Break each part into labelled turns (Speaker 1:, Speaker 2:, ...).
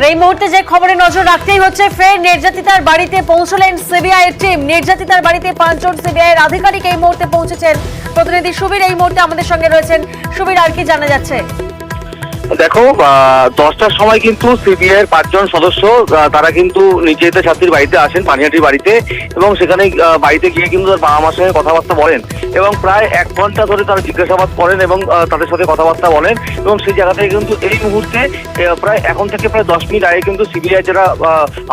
Speaker 1: এই মুহূর্তে যে খবরে নজর রাখতেই হচ্ছে, ফের নির্যাতিতার বাড়িতে পৌঁছলেন সিবিআই এর টিম। নির্যাতিতার বাড়িতে 5 জন সিবিআই এর আধিকারিক এই মুহূর্তে পৌঁছেছেন। প্রতিনিধি সুবীর এই মুহূর্তে আমাদের সঙ্গে রয়েছেন। সুবীর, আর কি জানা যাচ্ছে?
Speaker 2: দেখো, 10টার সময় কিন্তু সিবিআই এর 5 জন সদস্য তারা কিন্তু নির্যাতিতা ছাত্রীর বাড়িতে আসেন, পানিহাটির বাড়িতে, এবং সেখানে বাড়িতে গিয়ে কিন্তু তার বাবা মার সঙ্গে কথাবার্তা বলেন এবং প্রায় 1 ঘন্টা ধরে তারা জিজ্ঞাসাবাদ করেন এবং তাদের সাথে কথাবার্তা বলেন। এবং সেই জায়গা থেকে কিন্তু এই মুহূর্তে প্রায় এখন থেকে প্রায় 10 মিনিট আগে কিন্তু সিবিআই যারা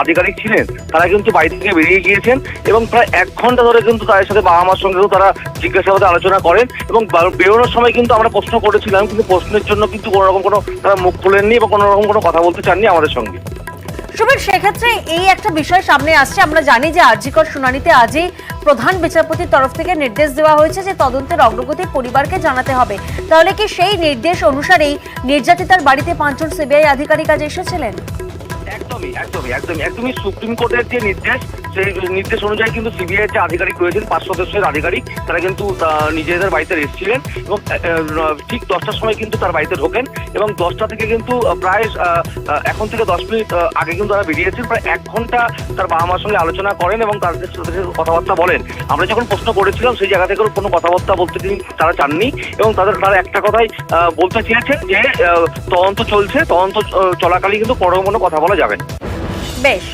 Speaker 2: আধিকারিক ছিলেন তারা কিন্তু বাড়ি থেকে বেরিয়ে গিয়েছেন এবং প্রায় 1 ঘন্টা ধরে কিন্তু তাদের সাথে বাবা মার সঙ্গেও তারা জিজ্ঞাসাবাদে আলোচনা করেন। এবং বেরোনোর সময় কিন্তু আমরা প্রশ্ন করেছিলাম, কিন্তু প্রশ্নের জন্য কিন্তু কোনো রকম কোনো তারা মুখ খুলেননি এবং কোনো রকম কোনো কথা বলতে চাননি আমাদের সঙ্গে।
Speaker 1: সুবীর, সেক্ষেত্রে এই একটা বিষয় সামনে আসছে। আমরা জানি যে আরজিকর শুনানিতে আজই প্রধান বিচারপতির তরফ থেকে নির্দেশ দেওয়া হয়েছে যে তদন্তের অগ্রগতি পরিবারকে জানাতে হবে। তাহলে কি সেই নির্দেশ অনুসারেই নির্যাতিতার বাড়িতে 5 জন সিবিআই আধিকারিক আজ এসেছিলেন?
Speaker 2: একদমই সুপ্রিম কোর্টের যে নির্দেশ, সেই নির্দেশ অনুযায়ী কিন্তু সিবিআই যে আধিকারিক রয়েছেন, 5 সদস্যের আধিকারিক, তারা কিন্তু নিজেদের বাড়িতে এসেছিলেন এবং ঠিক 10টার সময় কিন্তু তার বাড়িতে ঢোকেন এবং 10টা থেকে কিন্তু প্রায় এখন থেকে 10 মিনিট আগে কিন্তু তারা বেরিয়েছেন। প্রায় 1 ঘন্টা তার বাবা মার সঙ্গে আলোচনা করেন এবং তাদের সাথে কথাবার্তা বলেন। আমরা যখন প্রশ্ন করেছিলাম সেই জায়গা থেকে কোনো কথাবার্তা বলতে তারা চাননি এবং তারা একটা কথাই বলতে চেয়েছেন যে তদন্ত চলছে, তদন্ত চলাকালীন কিন্তু কোনো কথা বলা যাবে না।
Speaker 1: বেশ।